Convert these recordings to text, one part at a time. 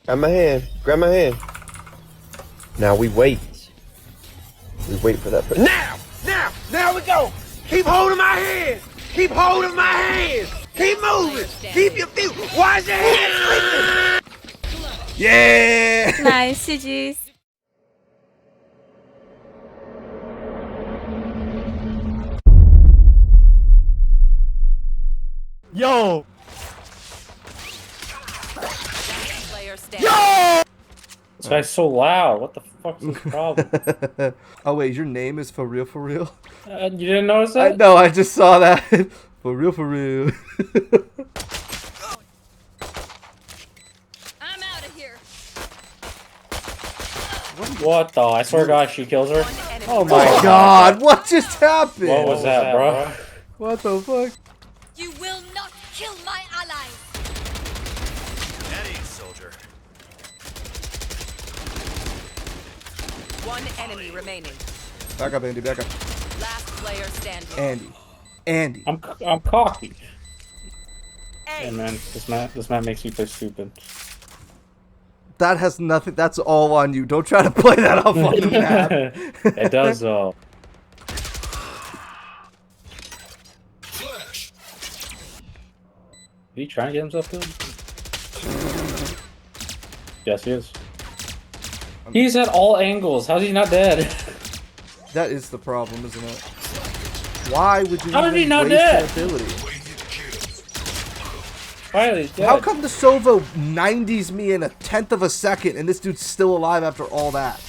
Grab my hand. Grab my hand. Now we wait. We wait for that. Now we go. Keep holding my hand. Keep holding my hand. Keep moving. Keep your feet. Why is your hand sleeping? Yeah. Nice, GG's. Yo! Yo! This guy's so loud. What the fuck's his problem? Oh wait, your name is for real, for real? You didn't notice that? No, I just saw that. For real, for real. I'm out of here. What the? I swear to God, she kills her. Oh my god, what just happened? What was that, bro? What the fuck? You will not kill my allies. Eddie, soldier. One enemy remaining. Back up, Andy, back up. Last player standing. Andy. I'm cocky. Hey man, this man makes me play stupid. That has nothing, that's all on you. Don't try to play that off on the map. It does though. Is he trying to get himself killed? Yes, he is. He's at all angles. How's he not dead? That is the problem, isn't it? Why would you How did even he not waste dead? that ability? Finally, he's dead. How come the Sova 90s me in 1/10 of a second and this dude's still alive after all that?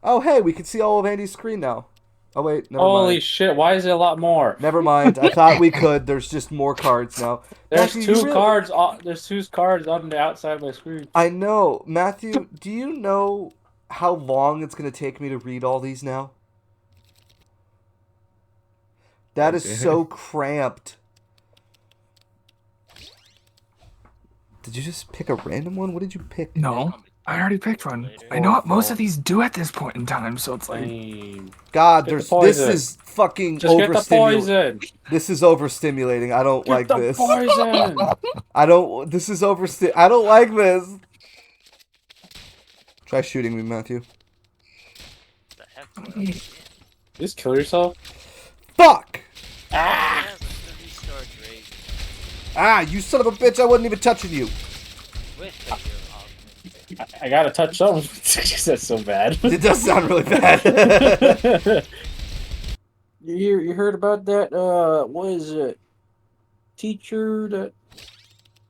Oh hey, we can see all of Andy's screen now. Oh wait, never Holy mind. shit, why is it a lot more? Never mind. I thought we could. There's just more cards now. There's Matthew, two cards. There's two cards on the outside of my screen. I know, Matthew. Do you know how long it's gonna take me to read all these now? That is so cramped. Did you just pick a random one? What did you pick? No, I already picked one. I know what most of these do at this point in time, so it's like... God, Get the this poison. is fucking Just get the overstimulating. poison. This is overstimulating. I don't like Get the this. poison. I don't. This is I don't like this. Try shooting me, Matthew. The heck? Just kill yourself. Fuck! Ah! Restart rate. Ah, you son of a bitch! I wasn't even touching you. With the I gotta touch something. That's so bad. It does sound really bad. You heard about that? What is it? Teacher that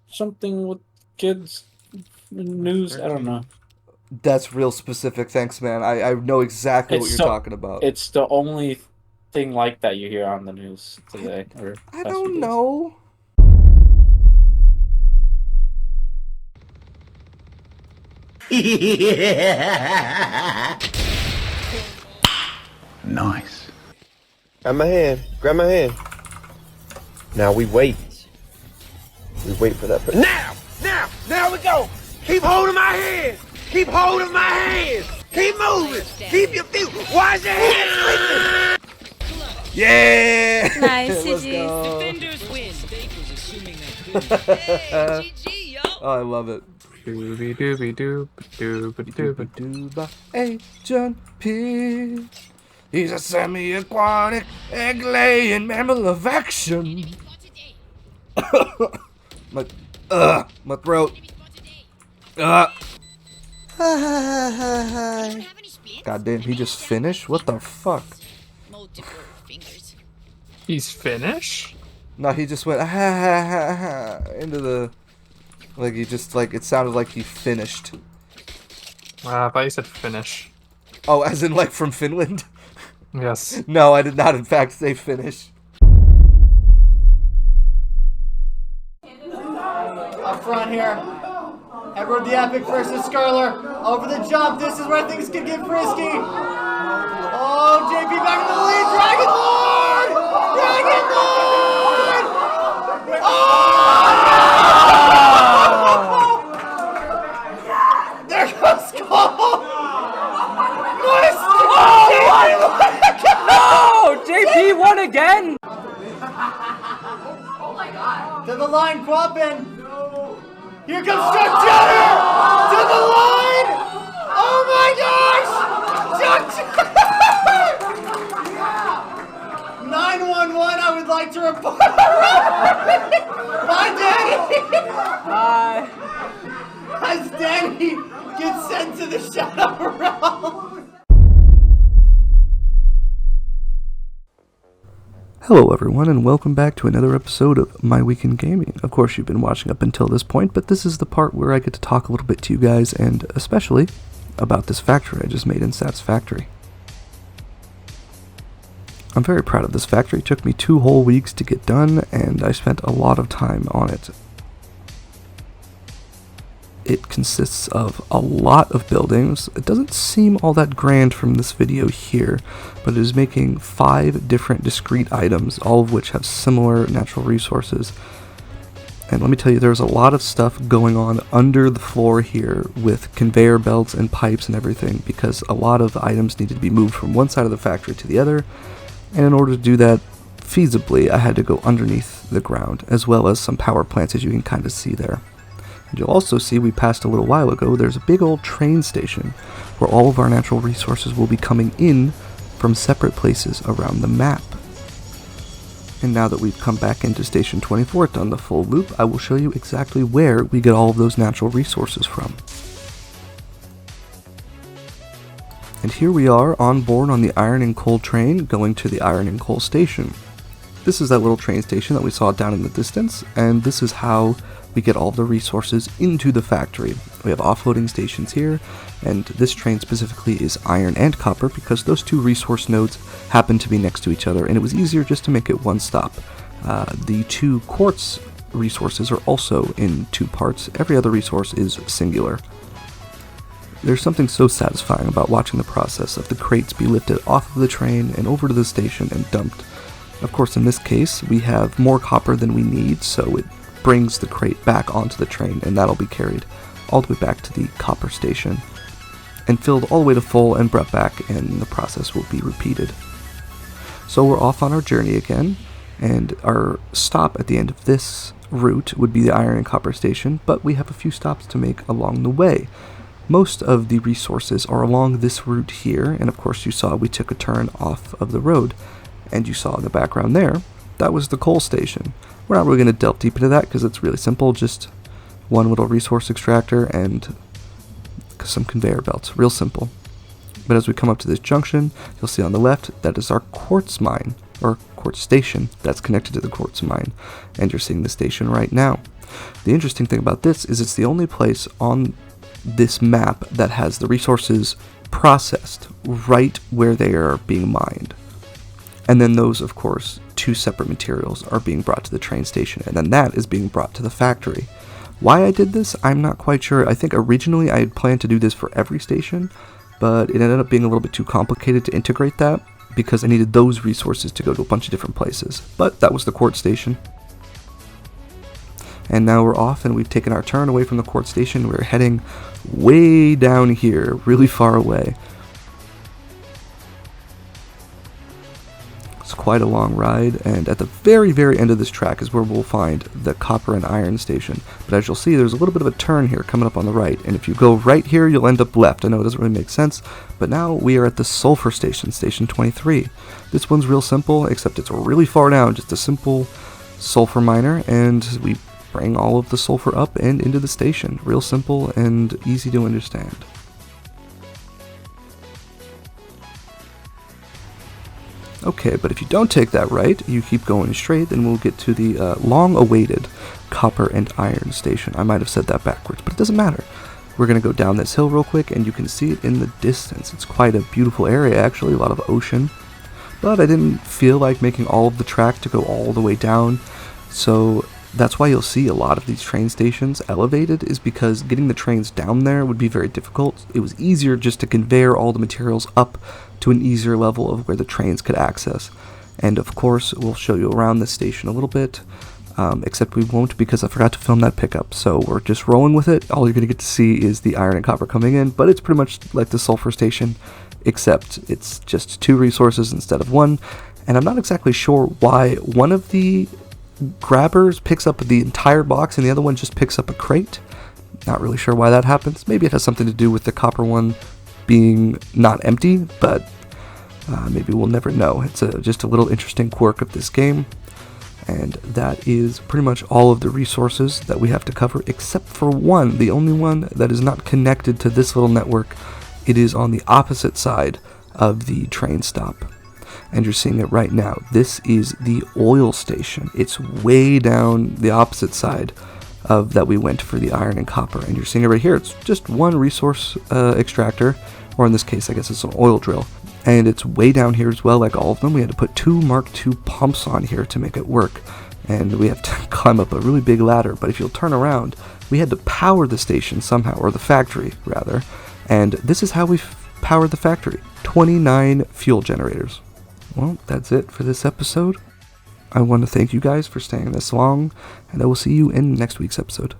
something with kids news. I don't know. That's real specific. Thanks, man. I know exactly what It's you're so- talking about. It's the only thing like that you hear on the news today. Or I past few don't days. know. Nice. Grab my hand. Grab my hand. Now we wait. We wait for that. Now we go. Keep holding my hand. Keep holding my hand. Keep moving. Keep your feet. Why is your hand sleeping? Yeah. Nice, Let's GG's. go. Defenders win. Oh, I love it. Doobie doobie doop doobie doobie. Dooba Agent P. He's a semi-aquatic, egg-laying mammal of action. My throat. God damn, he just finished? What the fuck? He's Finnish? No, he just went into the... Like, he just, like, it sounded like he finished. I thought you said Finnish. Oh, as in, like, from Finland? Yes. No, I did not, in fact, say finish. Up front here. Edward the Epic versus Scarler. Over the jump. This is where things can get frisky. Oh, JP back in the lead. Dragon Lord! Dragon Lord! Oh! There goes Cole! Nice! Oh, JP won again! To the line, Quappin! Here comes Chuck Cheddar! To the line! Oh my gosh! Chuck Cheddar! 911, I would like to report. Bye, Danny! Bye. As Danny gets sent to the Shadow Realm. Hello everyone, and welcome back to another episode of My Week in Gaming. Of course, you've been watching up until this point, but this is the part where I get to talk a little bit to you guys, and especially about this factory I just made in Sat's Factory. I'm very proud of this factory. It took me 2 whole weeks to get done, and I spent a lot of time on it. It consists of a lot of buildings. It doesn't seem all that grand from this video here, but it is making 5 different discrete items, all of which have similar natural resources. And let me tell you, there's a lot of stuff going on under the floor here with conveyor belts and pipes and everything, because a lot of items needed to be moved from one side of the factory to the other, and in order to do that feasibly, I had to go underneath the ground, as well as some power plants, as you can kind of see there. You'll also see, we passed a little while ago, there's a big old train station where all of our natural resources will be coming in from separate places around the map. And now that we've come back into Station 24, done the full loop, I will show you exactly where we get all of those natural resources from. And here we are on board on the Iron and Coal train going to the Iron and Coal station. This is that little train station that we saw down in the distance, and this is how we get all of the resources into the factory. We have offloading stations here, and this train specifically is iron and copper because those 2 resource nodes happen to be next to each other, and it was easier just to make it one stop. The 2 quartz resources are also in 2 parts. Every other resource is singular. There's something so satisfying about watching the process of the crates be lifted off of the train and over to the station and dumped. Of course, in this case, we have more copper than we need, so it brings the crate back onto the train, and that'll be carried all the way back to the copper station and filled all the way to full and brought back, and the process will be repeated. So we're off on our journey again, and our stop at the end of this route would be the iron and copper station, but we have a few stops to make along the way. Most of the resources are along this route here, and of course you saw we took a turn off of the road, and you saw in the background there, that was the coal station. We're not really going to delve deep into that because it's really simple, just one little resource extractor and some conveyor belts, real simple. But as we come up to this junction, you'll see on the left, that is our quartz mine, or quartz station, that's connected to the quartz mine, and you're seeing the station right now. The interesting thing about this is it's the only place on this map that has the resources processed right where they are being mined. And then those, of course, 2 separate materials are being brought to the train station, and then that is being brought to the factory. Why I did this, I'm not quite sure. I think originally I had planned to do this for every station, but it ended up being a little bit too complicated to integrate that, because I needed those resources to go to a bunch of different places. But that was the quartz station. And now we're off, and we've taken our turn away from the quartz station. We're heading way down here, really far away. It's quite a long ride, and at the very, very end of this track is where we'll find the copper and iron station. But as you'll see, there's a little bit of a turn here coming up on the right, and if you go right here, you'll end up left. I know it doesn't really make sense, but now we are at the sulfur station, Station 23. This one's real simple, except it's really far down, just a simple sulfur miner, and we bring all of the sulfur up and into the station. Real simple and easy to understand. Okay, but if you don't take that right, you keep going straight, then we'll get to the long-awaited copper and iron station. I might have said that backwards, but it doesn't matter. We're going to go down this hill real quick, and you can see it in the distance. It's quite a beautiful area, actually, a lot of ocean. But I didn't feel like making all of the track to go all the way down, so that's why you'll see a lot of these train stations elevated, is because getting the trains down there would be very difficult. It was easier just to conveyor all the materials up to an easier level of where the trains could access. And of course, we'll show you around this station a little bit, except we won't because I forgot to film that pickup. So we're just rolling with it. All you're going to get to see is the iron and copper coming in, but it's pretty much like the sulfur station, except it's just 2 resources instead of 1, And I'm not exactly sure why one of the grabbers picks up the entire box and the other one just picks up a crate. Not really sure why that happens. Maybe it has something to do with the copper one being not empty, but maybe we'll never know. It's just a little interesting quirk of this game. And that is pretty much all of the resources that we have to cover, except for one, the only one that is not connected to this little network. It is on the opposite side of the train stop. And you're seeing it right now. This is the oil station. It's way down the opposite side of that we went for the iron and copper. And you're seeing it right here. It's just one resource extractor, or in this case, I guess it's an oil drill. And it's way down here as well, like all of them. We had to put 2 Mark II pumps on here to make it work. And we have to climb up a really big ladder. But if you'll turn around, we had to power the station somehow, or the factory, rather. And this is how we powered the factory. 29 fuel generators. Well, that's it for this episode. I want to thank you guys for staying this long, and I will see you in next week's episode.